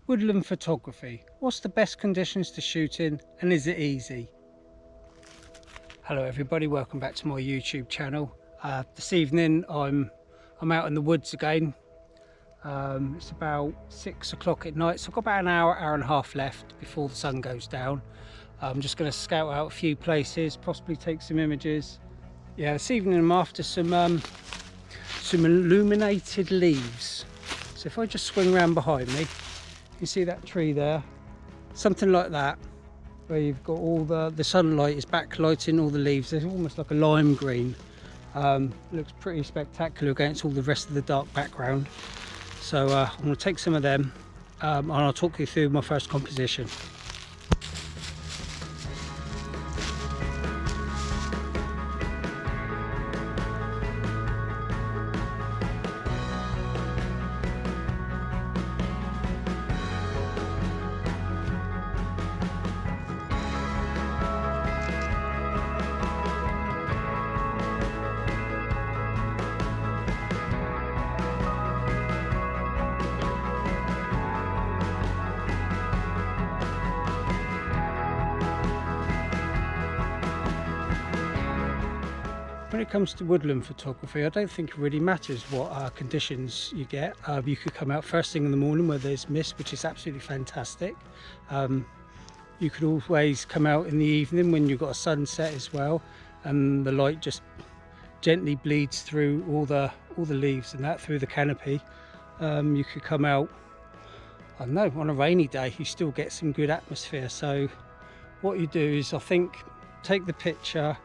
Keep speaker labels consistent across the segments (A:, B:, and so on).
A: Woodland photography. What's the best conditions to shoot in, and is it easy? Hello everybody, welcome back to my YouTube channel. This evening I'm out in the woods again. It's about 6 o'clock at night, so I've got about an hour and a half left before the sun goes down. I'm just going to scout out a few places, possibly take some images. Yeah, this evening I'm after some illuminated leaves. So if I just swing around behind me, you see that tree there, something like that, where you've got all the sunlight is backlighting all the leaves. They're almost like a lime green. Looks pretty spectacular against all the rest of the dark background. So I'm going to take some of them and I'll talk you through my first composition. When it comes to woodland photography, I don't think it really matters what conditions you get. You could come out first thing in the morning where there's mist, which is absolutely fantastic. You could always come out in the evening when you've got a sunset as well, and the light just gently bleeds through all the leaves and that through the canopy. You could come out, I don't know, on a rainy day, you still get some good atmosphere. So what you do is, I think, take the picture,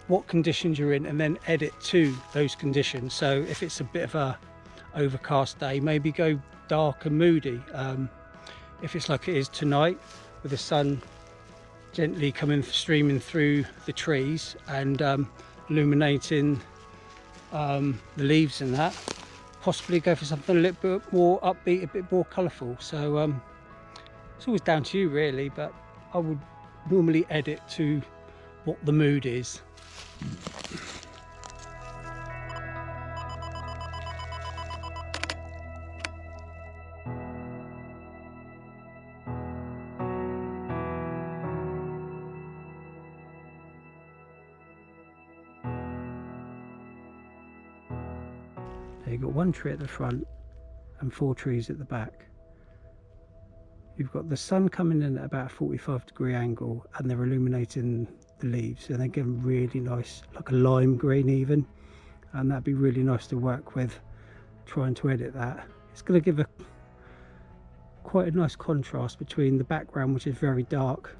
A: what conditions you're in, and then edit to those conditions. So if it's a bit of a overcast day, maybe go dark and moody. If it's like it is tonight, with the sun gently streaming through the trees and illuminating the leaves and that, possibly go for something a little bit more upbeat, a bit more colourful. So it's always down to you really, but I would normally edit to what the mood is. You've got one tree at the front and 4 trees at the back. You've got the sun coming in at about a 45-degree angle, and they're illuminating the leaves, and they get really nice, like a lime green even, and that'd be really nice to work with. Trying to edit that, it's going to give quite a nice contrast between the background, which is very dark,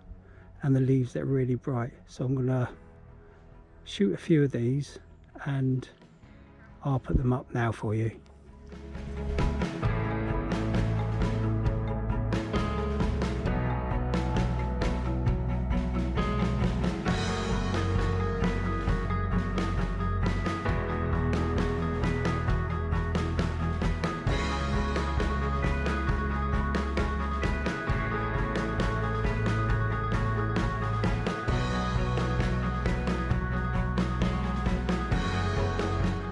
A: and the leaves that are really bright. So I'm going to shoot a few of these and I'll put them up now for you.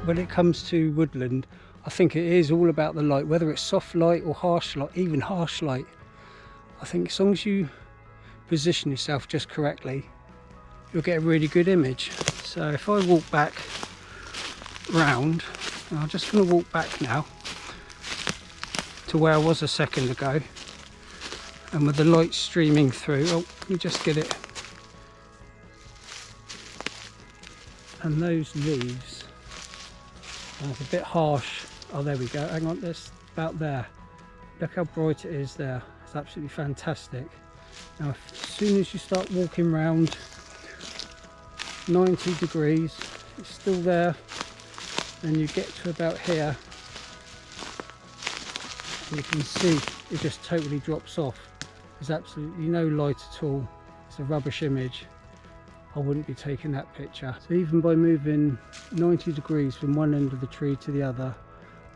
A: When it comes to woodland, I think it is all about the light, whether it's soft light or harsh light, even harsh light. I think as long as you position yourself just correctly, you'll get a really good image. So if I walk back round, and I'm just going to walk back now to where I was a second ago, and with the light streaming through, oh, let me just get it, and those leaves, it's a bit harsh. Oh, there we go. Hang on, this about there. Look how bright it is there. It's absolutely fantastic. Now, as soon as you start walking round 90 degrees, it's still there, and you get to about here, and you can see it just totally drops off. There's absolutely no light at all. It's a rubbish image. I wouldn't be taking that picture. So even by moving 90 degrees from one end of the tree to the other,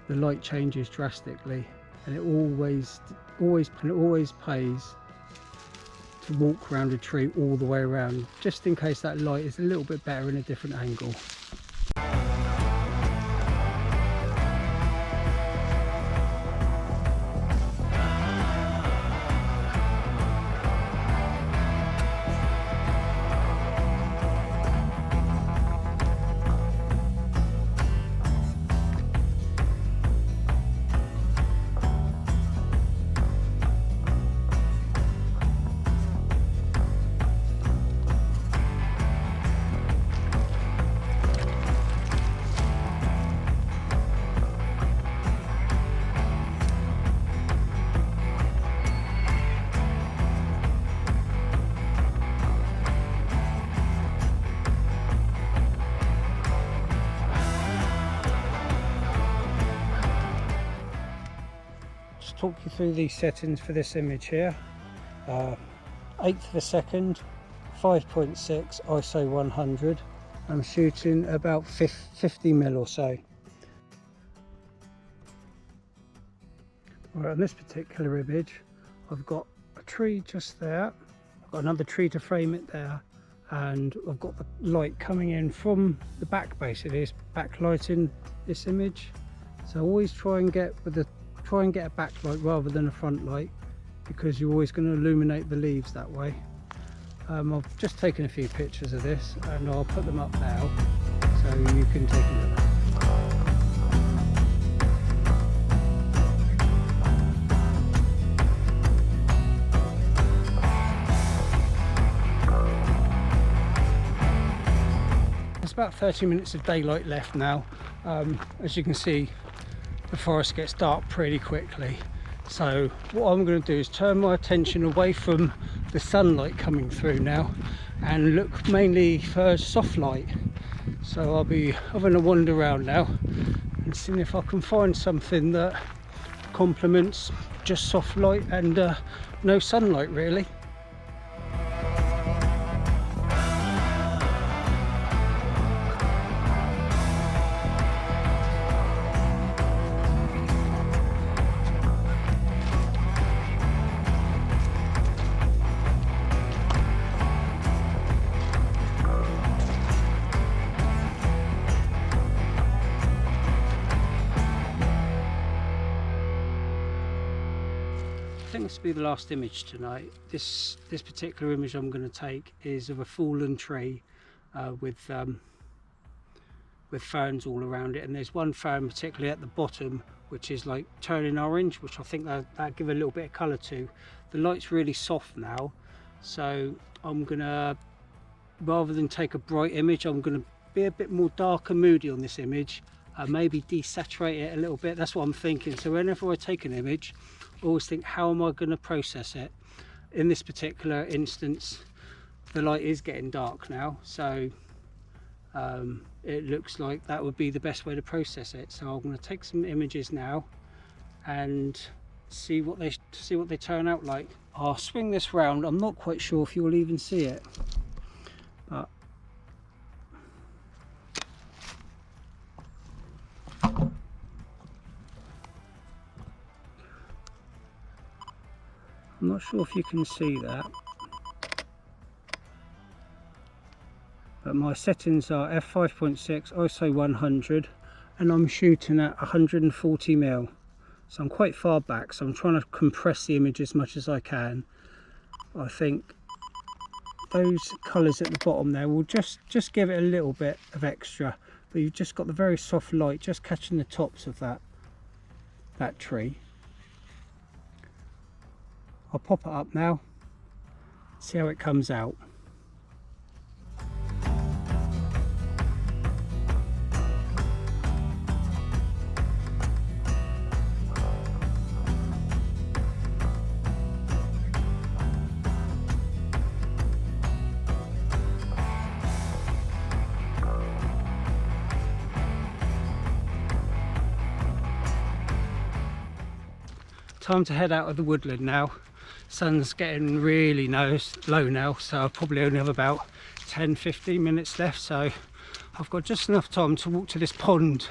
A: the light changes drastically, and it always pays to walk around a tree all the way around, just in case that light is a little bit better in a different angle. talk you through these settings for this image here. 1/8 of a second, 5.6 ISO 100. I'm shooting about 50mm or so. Right, on this particular image, I've got a tree just there, I've got another tree to frame it there, and I've got the light coming in from the back, basically. It's backlighting this image. So always try and get a backlight rather than a front light, because you're always going to illuminate the leaves that way. I've just taken a few pictures of this and I'll put them up now so you can take a look. There's about 30 minutes of daylight left now. As you can see, the forest gets dark pretty quickly. So what I'm going to do is turn my attention away from the sunlight coming through now and look mainly for soft light. So I'll be having a wander around now and seeing if I can find something that complements just soft light and no sunlight really. I think this will be the last image tonight. This particular image I'm going to take is of a fallen tree with ferns all around it, and there's one fern particularly at the bottom which is like turning orange, which I think that give a little bit of colour to. The light's really soft now, so I'm gonna, rather than take a bright image, I'm gonna be a bit more dark and moody on this image, maybe desaturate it a little bit. That's what I'm thinking. So whenever I take an image, I always think, how am I going to process it? In this particular instance, the light is getting dark now, so it looks like that would be the best way to process it. So I'm going to take some images now and see what they turn out like. I'll swing this round. I'm not quite sure if you'll even see it, but I'm not sure if you can see that, but my settings are f5.6 ISO 100 and I'm shooting at 140mm, so I'm quite far back, so I'm trying to compress the image as much as I can. I think those colours at the bottom there will just give it a little bit of extra, but you've just got the very soft light just catching the tops of that tree. I'll pop it up now, see how it comes out. Time to head out of the woodland now. Sun's getting really low now, so I probably only have about 10-15 minutes left, so I've got just enough time to walk to this pond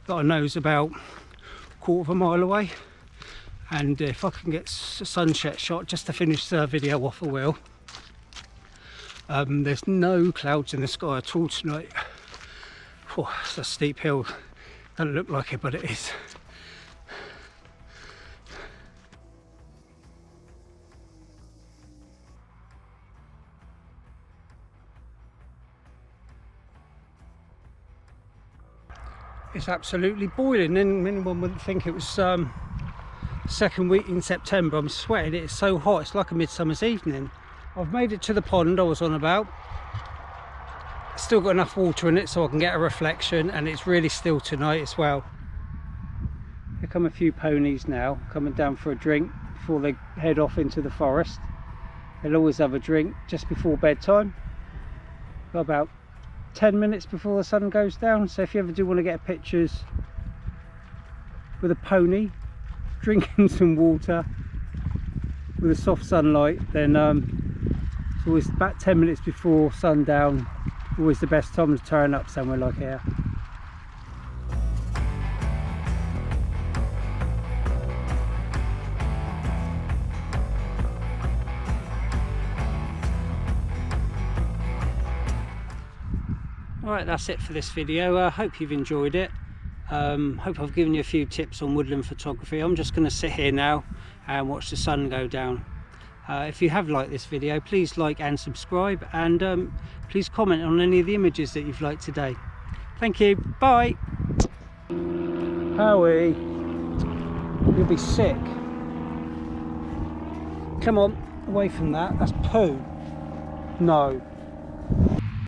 A: that I know is about a quarter of a mile away, and if I can get a sunset shot just to finish the video off, I will. There's no clouds in the sky at all tonight. Oh, it's a steep hill, doesn't look like it, but it is. It's absolutely boiling, and anyone wouldn't think it was second week in September. I'm sweating, it's so hot, it's like a midsummer's evening. I've made it to the pond I was on about. Still got enough water in it so I can get a reflection, and it's really still tonight as well. Here come a few ponies now, coming down for a drink before they head off into the forest. They'll always have a drink just before bedtime. Got about 10 minutes before the sun goes down, so if you ever do want to get pictures with a pony drinking some water with a soft sunlight, then it's always about 10 minutes before sundown, always the best time to turn up somewhere like here. Alright, that's it for this video. I hope you've enjoyed it. Hope I've given you a few tips on woodland photography. I'm just going to sit here now and watch the sun go down. If you have liked this video, please like and subscribe, and please comment on any of the images that you've liked today. Thank you. Bye. Howie, you'll be sick. Come on, away from that. That's poo. No.